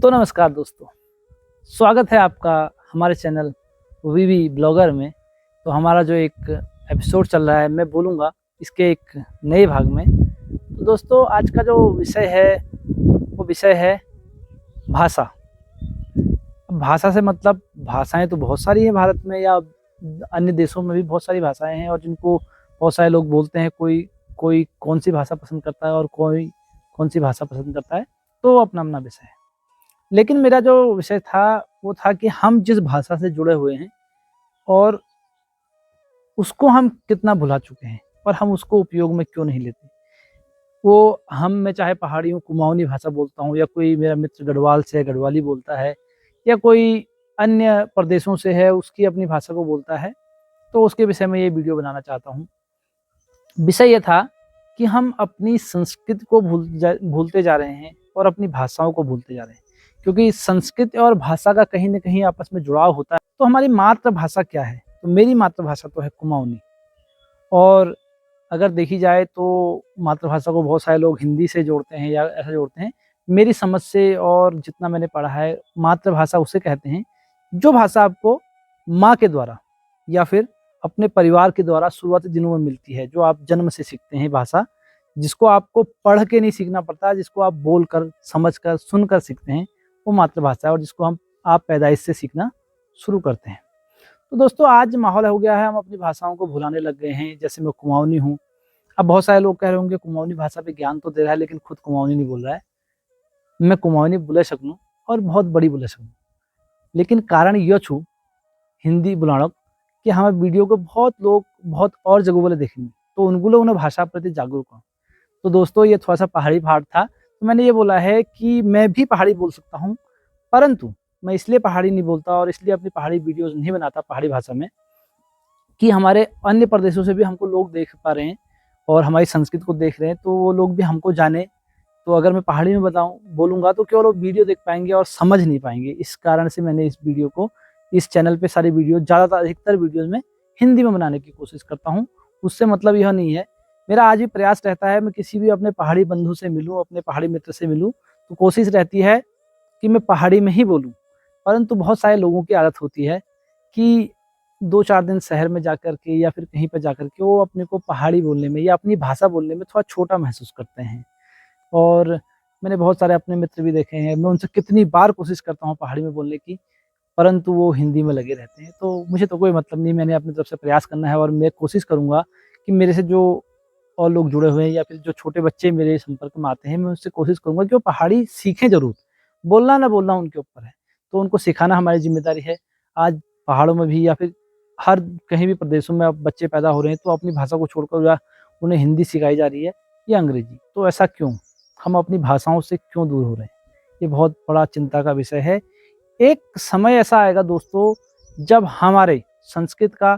तो नमस्कार दोस्तों, स्वागत है आपका हमारे चैनल वीवी ब्लॉगर में। तो हमारा जो एक एपिसोड चल रहा है, मैं बोलूँगा इसके एक नए भाग में। तो दोस्तों, आज का जो विषय है वो विषय है भाषा। अब भाषा से मतलब भाषाएं तो बहुत सारी हैं भारत में या अन्य देशों में भी बहुत सारी भाषाएं हैं और जिनको बहुत सारे लोग बोलते हैं। कोई कोई कौन सी भाषा पसंद करता है और कोई कौन सी भाषा पसंद करता है, तो अपना अपना विषय है। लेकिन मेरा जो विषय था वो था कि हम जिस भाषा से जुड़े हुए हैं और उसको हम कितना भुला चुके हैं और हम उसको उपयोग में क्यों नहीं लेते। मैं चाहे पहाड़ी हूँ, कुमाऊनी भाषा बोलता हूँ, या कोई मेरा मित्र गढ़वाल से है, गढ़वाली बोलता है, या कोई अन्य प्रदेशों से है, उसकी अपनी भाषा को बोलता है। तो उसके विषय में ये वीडियो बनाना चाहता हूँ। विषय ये था कि हम अपनी संस्कृति को भूलते जा रहे हैं और अपनी भाषाओं को भूलते जा रहे हैं, क्योंकि संस्कृति और भाषा का कहीं न कहीं आपस में जुड़ाव होता है। तो हमारी मातृभाषा क्या है? तो मेरी मातृभाषा तो है कुमाऊनी। और अगर देखी जाए तो मातृभाषा को बहुत सारे लोग हिंदी से जोड़ते हैं या ऐसा जोड़ते हैं। मेरी समझ से और जितना मैंने पढ़ा है, मातृभाषा उसे कहते हैं जो भाषा आपको माँ के द्वारा या फिर अपने परिवार के द्वारा शुरुआती दिनों में मिलती है, जो आप जन्म से सीखते हैं भाषा, जिसको आपको पढ़ के नहीं सीखना पड़ता, जिसको आप बोलकर, समझकर, सुनकर सीखते हैं, वो मातृभाषा है और जिसको आप पैदाइश से सीखना शुरू करते हैं। तो दोस्तों, आज माहौल हो गया है, हम अपनी भाषाओं को भुलाने लग गए हैं। जैसे मैं कुमाऊनी हूँ। अब बहुत सारे लोग कह रहे होंगे कुमाऊनी भाषा पे ज्ञान तो दे रहा है लेकिन खुद कुमाऊनी नहीं बोल रहा है। मैं कुमाऊनी बोले सकूँ और बहुत बड़ी बोले सकूँ, लेकिन कारण यह छू हिंदी बुलाणक कि हमें वीडियो को बहुत लोग बहुत और जगहों वाले देखेंगे, तो उनको लोग भाषा प्रति जागरूक हों। तो दोस्तों, ये थोड़ा सा पहाड़ी पार्ट था। तो मैंने ये बोला है कि मैं भी पहाड़ी बोल सकता हूँ, परंतु मैं इसलिए पहाड़ी नहीं बोलता और इसलिए अपनी पहाड़ी वीडियोज़ नहीं बनाता पहाड़ी भाषा में कि हमारे अन्य प्रदेशों से भी हमको लोग देख पा रहे हैं और हमारी संस्कृति को देख रहे हैं, तो वो लोग भी हमको जाने। तो अगर मैं पहाड़ी में बोलूँगा तो केवल वो वीडियो देख पाएँगे और समझ नहीं पाएँगे। इस कारण से मैंने इस वीडियो को, इस चैनल पे सारी वीडियो, ज़्यादातर अधिकतर वीडियोज़ में हिंदी में बनाने की कोशिश करता हूँ। उससे मतलब यह नहीं है, मेरा आज भी प्रयास रहता है, मैं किसी भी अपने पहाड़ी बंधु से मिलूँ, अपने पहाड़ी मित्र से मिलूँ, तो कोशिश रहती है कि मैं पहाड़ी में ही बोलूँ। परंतु बहुत सारे लोगों की आदत होती है कि 2-4 दिन शहर में जाकर के या फिर कहीं पर जाकर के वो अपने को पहाड़ी बोलने में या अपनी भाषा बोलने में थोड़ा छोटा महसूस करते हैं। और मैंने बहुत सारे अपने मित्र भी देखे हैं, मैं उनसे कितनी बार कोशिश करता हूँ पहाड़ी में बोलने की, परंतु वो हिंदी में लगे रहते हैं। तो मुझे तो कोई मतलब नहीं, मैंने अपनी तरफ से प्रयास करना है और मैं कोशिश करूँगा कि मेरे से जो और लोग जुड़े हुए हैं या फिर जो छोटे बच्चे मेरे संपर्क में आते हैं, मैं उनसे कोशिश करूँगा कि वो पहाड़ी सीखें ज़रूर। बोलना ना बोलना उनके ऊपर है, तो उनको सिखाना हमारी ज़िम्मेदारी है। आज पहाड़ों में भी या फिर हर कहीं भी प्रदेशों में अब बच्चे पैदा हो रहे हैं, तो अपनी भाषा को छोड़कर या उन्हें हिंदी सिखाई जा रही है या अंग्रेजी। तो ऐसा क्यों? हम अपनी भाषाओं से क्यों दूर हो रहे हैं? ये बहुत बड़ा चिंता का विषय है। एक समय ऐसा आएगा दोस्तों, जब हमारे संस्कृत का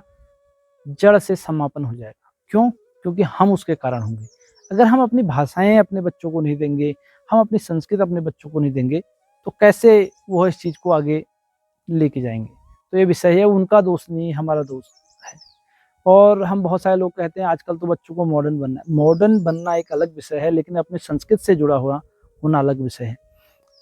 जड़ से समापन हो जाएगा। क्यों? क्योंकि हम उसके कारण होंगे। अगर हम अपनी भाषाएँ अपने बच्चों को नहीं देंगे, हम अपनी संस्कृत अपने बच्चों को नहीं देंगे, तो कैसे वो इस चीज़ को आगे लेके जाएँगे? तो ये विषय है, उनका दोष नहीं, हमारा दोष है। और हम बहुत सारे लोग कहते हैं आजकल तो बच्चों को मॉडर्न बनना है। मॉडर्न बनना एक अलग विषय है, लेकिन अपनी संस्कृति से जुड़ा हुआ होना अलग विषय है।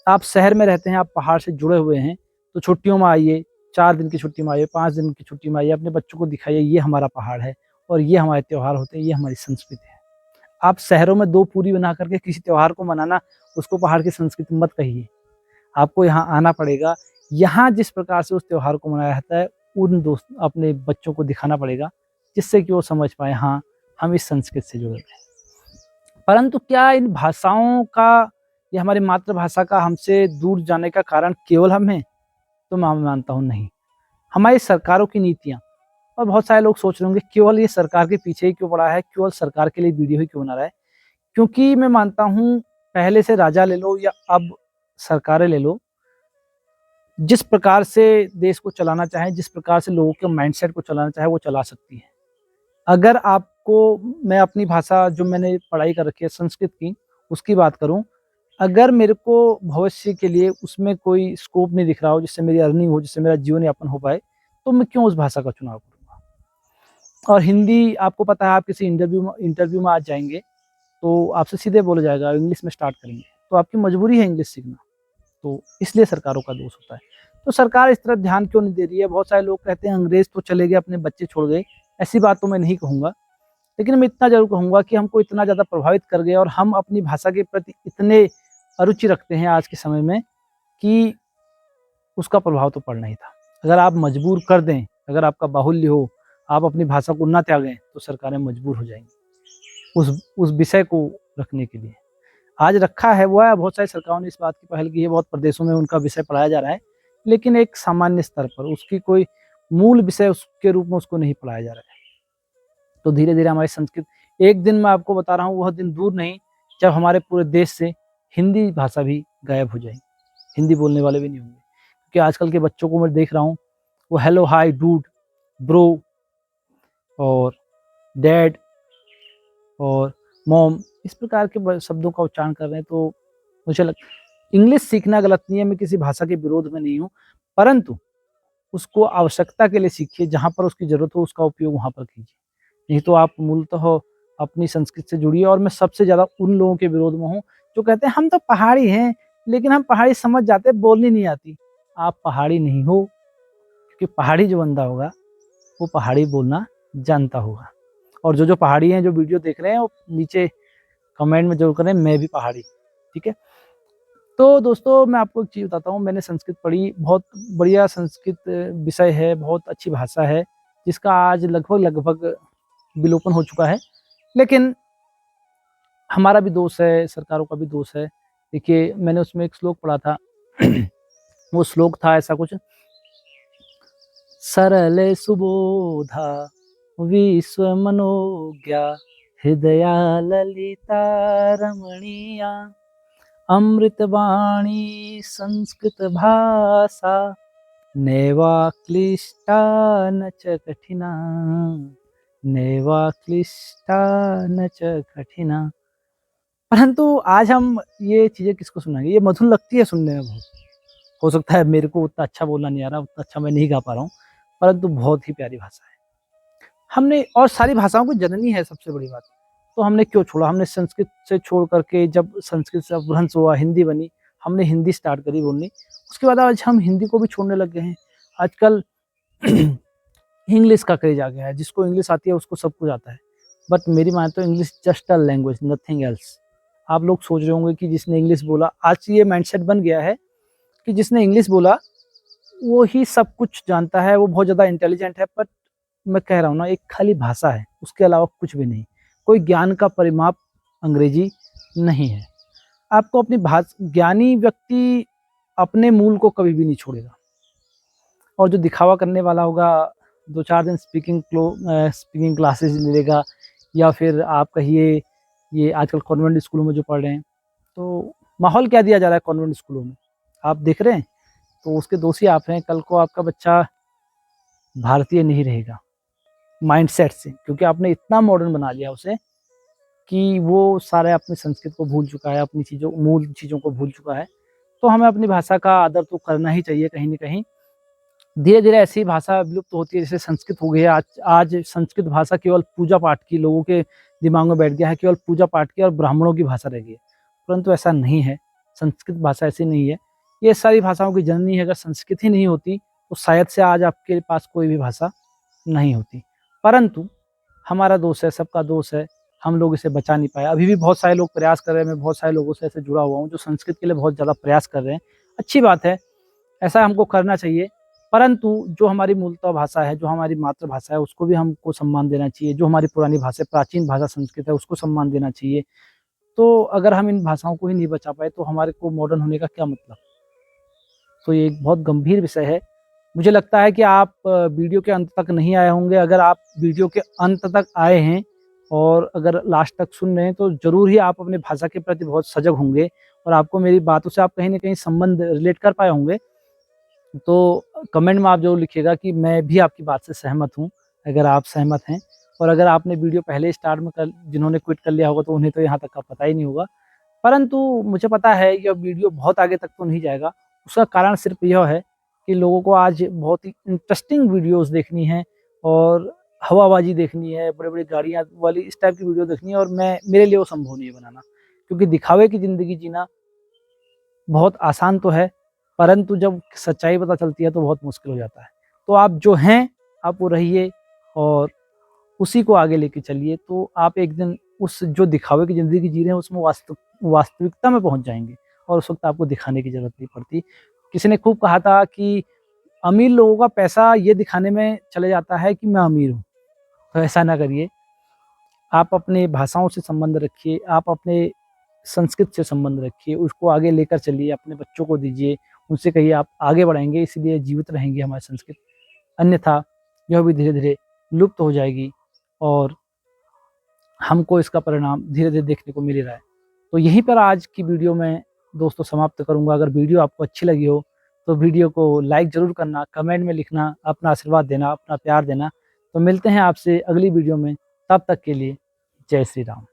आप शहर में रहते हैं, आप पहाड़ से जुड़े हुए हैं, तो छुट्टियों में आइए, 4 दिन की छुट्टी में आइए, 5 दिन की छुट्टी में आइए, अपने बच्चों को दिखाइए ये हमारा पहाड़ है और ये हमारे त्योहार होते हैं, ये हमारी संस्कृति है। आप शहरों में 2 पूरी बना करके किसी त्योहार को मनाना, उसको पहाड़ की संस्कृति मत कहिए। आपको यहाँ आना पड़ेगा, यहाँ जिस प्रकार से उस त्योहार को मनाया जाता है, उन दोस्त अपने बच्चों को दिखाना पड़ेगा, जिससे कि वो समझ पाएँ, हाँ, हम इस संस्कृति से जुड़े हुए हैं। परंतु क्या इन भाषाओं का या हमारी मातृभाषा का हमसे दूर जाने का कारण केवल हम हैं? तो मैं मानता हूँ नहीं। हमारी सरकारों की नीतियाँ, और बहुत सारे लोग सोच रहे होंगे केवल ये सरकार के पीछे ही क्यों पड़ा है, केवल सरकार के लिए वीडियो ही क्यों बना रहा है? क्योंकि मैं मानता हूँ, पहले से राजा ले लो या अब सरकारें ले लो, जिस प्रकार से देश को चलाना चाहें, जिस प्रकार से लोगों के माइंडसेट को चलाना चाहे, वो चला सकती है। अगर आपको, मैं अपनी भाषा जो मैंने पढ़ाई कर रखी है संस्कृत की, उसकी बात करूँ, अगर मेरे को भविष्य के लिए उसमें कोई स्कोप नहीं दिख रहा हो, जिससे मेरी अर्निंग हो, जिससे मेरा जीवन यापन हो पाए, तो मैं क्यों उस भाषा का चुनाव करूँगा? और हिंदी, आपको पता है, आप किसी इंटरव्यू में आज जाएँगे, तो आपसे सीधे बोला जाएगा इंग्लिश में स्टार्ट करेंगे, तो आपकी मजबूरी है इंग्लिश सीखना। तो इसलिए सरकारों का दोष होता है। तो सरकार इस तरफ ध्यान क्यों नहीं दे रही है? बहुत सारे लोग कहते हैं अंग्रेज तो चले गए, अपने बच्चे छोड़ गए। ऐसी बात तो मैं नहीं कहूँगा, लेकिन मैं इतना ज़रूर कहूँगा कि हमको इतना ज़्यादा प्रभावित कर गए और हम अपनी भाषा के प्रति इतने अरुचि रखते हैं आज के समय में कि उसका प्रभाव तो पड़ना ही था। अगर आप मजबूर कर दें, अगर आपका बाहुल्य हो, आप अपनी भाषा को ना त्यागें, तो सरकारें मजबूर हो जाएंगी उस विषय को रखने के लिए। आज रखा है वो है, बहुत सारी सरकारों ने इस बात की पहल की है, बहुत प्रदेशों में उनका विषय पढ़ाया जा रहा है, लेकिन एक सामान्य स्तर पर उसकी कोई मूल विषय उसके रूप में उसको नहीं पढ़ाया जा रहा है। तो धीरे धीरे हमारी संस्कृत, एक दिन मैं आपको बता रहा हूँ, वह दिन दूर नहीं जब हमारे पूरे देश से हिंदी भाषा भी गायब हो जाएगी, हिंदी बोलने वाले भी नहीं होंगे। क्योंकि आजकल के बच्चों को मैं देख रहा हूँ, वो हेलो, हाय, डूड, ब्रो और डैड और मॉम इस प्रकार के शब्दों का उच्चारण कर रहे हैं। तो मुझे इंग्लिश सीखना गलत नहीं है, मैं किसी भाषा के विरोध में नहीं हूँ, परंतु उसको आवश्यकता के लिए सीखिए, जहाँ पर उसकी ज़रूरत हो उसका उपयोग वहाँ पर कीजिए। नहीं तो आप मूलतः अपनी संस्कृति से जुड़िए। और मैं सबसे ज़्यादा उन लोगों के विरोध में हूँ जो कहते हैं हम तो पहाड़ी हैं, लेकिन हम पहाड़ी समझ जाते, बोलनी नहीं आती। आप पहाड़ी नहीं हो, क्योंकि पहाड़ी जो बंदा होगा वो पहाड़ी बोलना जानता होगा। और जो पहाड़ी हैं, जो वीडियो देख रहे हैं, वो नीचे कमेंट में जरूर करें मैं भी पहाड़ी, ठीक है। तो दोस्तों मैं आपको एक चीज़ बताता हूँ, मैंने संस्कृत पढ़ी, बहुत बढ़िया संस्कृत विषय है, बहुत अच्छी भाषा है, जिसका आज लगभग विलोपन हो चुका है। लेकिन हमारा भी दोष है, सरकारों का भी दोष है। देखिए मैंने उसमें एक श्लोक पढ़ा था वो श्लोक था ऐसा कुछ, सरल सुबोधा विश्व मनोज्ञा हृदया ललिता रमणीया अमृतवाणी संस्कृत भाषा नैवा क्लिष्टा न च कठिना, नैवा क्लिष्टा न च कठिना। परंतु आज हम ये चीज़ें किसको सुनाएंगे? ये मधुर लगती है सुनने में बहुत। हो सकता है मेरे को उतना अच्छा बोलना नहीं आ रहा, उतना अच्छा मैं नहीं गा पा रहा हूँ, परंतु बहुत ही प्यारी भाषा है। हमने, और सारी भाषाओं की जननी है सबसे बड़ी बात। तो हमने क्यों छोड़ा? हमने संस्कृत से छोड़ करके, जब संस्कृत से अपभ्रंश हुआ, हिंदी बनी, हमने हिंदी स्टार्ट करी बोलनी। उसके बाद आज हम हिंदी को भी छोड़ने लग गए हैं। आजकल इंग्लिश का क्रेज आ गया है, जिसको इंग्लिश आती है उसको सब कुछ आता है। बट मेरी माने तो English just a language, nothing else. आप लोग सोच रहे होंगे कि जिसने इंग्लिश बोला, आज ये माइंडसेट बन गया है कि जिसने इंग्लिश बोला वो ही सब कुछ जानता है, वो बहुत ज़्यादा इंटेलिजेंट है। बट मैं कह रहा हूँ ना, एक खाली भाषा है, उसके अलावा कुछ भी नहीं। कोई ज्ञान का परिमाप अंग्रेजी नहीं है। आपको अपनी ज्ञानी व्यक्ति अपने मूल को कभी भी नहीं छोड़ेगा। और जो दिखावा करने वाला होगा, 2-4 दिन स्पीकिंग क्लासेस ले लेगा, या फिर आप कहिए ये आजकल कॉन्वेंट स्कूलों में जो पढ़ रहे हैं, तो माहौल क्या दिया जा रहा है कॉन्वेंट स्कूलों में, आप देख रहे हैं। तो उसके दोषी आप हैं। कल को आपका बच्चा भारतीय नहीं रहेगा माइंडसेट से, क्योंकि आपने इतना मॉडर्न बना लिया उसे कि वो सारे अपनी संस्कृत को भूल चुका है, अपनी मूल चीज़ों को भूल चुका है। तो हमें अपनी भाषा का आदर तो करना ही चाहिए कहीं न कहीं। धीरे धीरे ऐसी भाषा विलुप्त होती है, जैसे संस्कृत हो गई है। आज संस्कृत भाषा केवल पूजा पाठ की, लोगों के दिमाग में बैठ गया है, केवल पूजा पाठ की और ब्राह्मणों की भाषा रह गई है। परंतु ऐसा नहीं है, संस्कृत भाषा ऐसी नहीं है। ये सारी भाषाओं की जननी है। अगर संस्कृत ही नहीं होती तो शायद से आज आपके पास कोई भी भाषा नहीं होती। परंतु हमारा दोष है, सबका दोष है, हम लोग इसे बचा नहीं पाए। अभी भी बहुत सारे लोग प्रयास कर रहे हैं। मैं बहुत सारे लोगों से ऐसे जुड़ा हुआ हूँ जो संस्कृत के लिए बहुत ज़्यादा प्रयास कर रहे हैं। अच्छी बात है, ऐसा हमको करना चाहिए। परंतु जो हमारी मूलतः भाषा है, जो हमारी मातृभाषा है, उसको भी हमको सम्मान देना चाहिए। जो हमारी पुरानी भाषा, प्राचीन भाषा संस्कृत है, उसको सम्मान देना चाहिए। तो अगर हम इन भाषाओं को ही नहीं बचा पाए तो हमारे को मॉडर्न होने का क्या मतलब? तो ये एक बहुत गंभीर विषय है। मुझे लगता है कि आप वीडियो के अंत तक नहीं आए होंगे। अगर आप वीडियो के अंत तक आए हैं और अगर लास्ट तक सुन रहे हैं, तो ज़रूर ही आप अपनी भाषा के प्रति बहुत सजग होंगे और आपको मेरी बातों से आप कहीं न कहीं संबंध रिलेट कर पाए होंगे। तो कमेंट में आप ज़रूर लिखिएगा कि मैं भी आपकी बात से सहमत हूँ, अगर आप सहमत हैं। और अगर आपने वीडियो पहले स्टार्ट में जिन्होंने क्विट कर लिया होगा, तो उन्हें तो यहाँ तक का पता ही नहीं होगा। परंतु मुझे पता है यह वीडियो बहुत आगे तक तो नहीं जाएगा। उसका कारण सिर्फ यह है कि लोगों को आज बहुत ही इंटरेस्टिंग वीडियोज़ देखनी है और हवाबाजी देखनी है, बड़ी-बड़ी गाड़ियाँ वाली इस टाइप की वीडियो देखनी है, और मेरे लिए वो संभव नहीं है बनाना। क्योंकि दिखावे की ज़िंदगी जीना बहुत आसान तो है, परंतु जब सच्चाई पता चलती है तो बहुत मुश्किल हो जाता है। तो आप जो हैं आप वो रहिए और उसी को आगे लेके चलिए, तो आप एक दिन उस जो दिखावे की ज़िंदगी जी रहे हैं उसमें वास्तविकता में पहुँच जाएँगे और उस वक़्त आपको दिखाने की ज़रूरत नहीं पड़ती। किसी ने खूब कहा था कि अमीर लोगों का पैसा ये दिखाने में चले जाता है कि मैं अमीर हूँ, तो ऐसा ना करिए। आप अपने भाषाओं से संबंध रखिए, आप अपने संस्कृत से संबंध रखिए, उसको आगे लेकर चलिए, अपने बच्चों को दीजिए, उनसे कहिए आप आगे बढ़ेंगे इसीलिए जीवित रहेंगी हमारी संस्कृति, अन्यथा यह भी धीरे-धीरे लुप्त हो जाएगी और हमको इसका परिणाम धीरे-धीरे देखने को मिल ही रहा है। तो यहीं पर आज की वीडियो मैं दोस्तों समाप्त करूँगा। अगर वीडियो आपको अच्छी लगी हो, तो वीडियो को लाइक ज़रूर करना, कमेंट में लिखना, अपना आशीर्वाद देना, अपना प्यार देना। तो मिलते हैं आपसे अगली वीडियो में, तब तक के लिए जय श्री राम।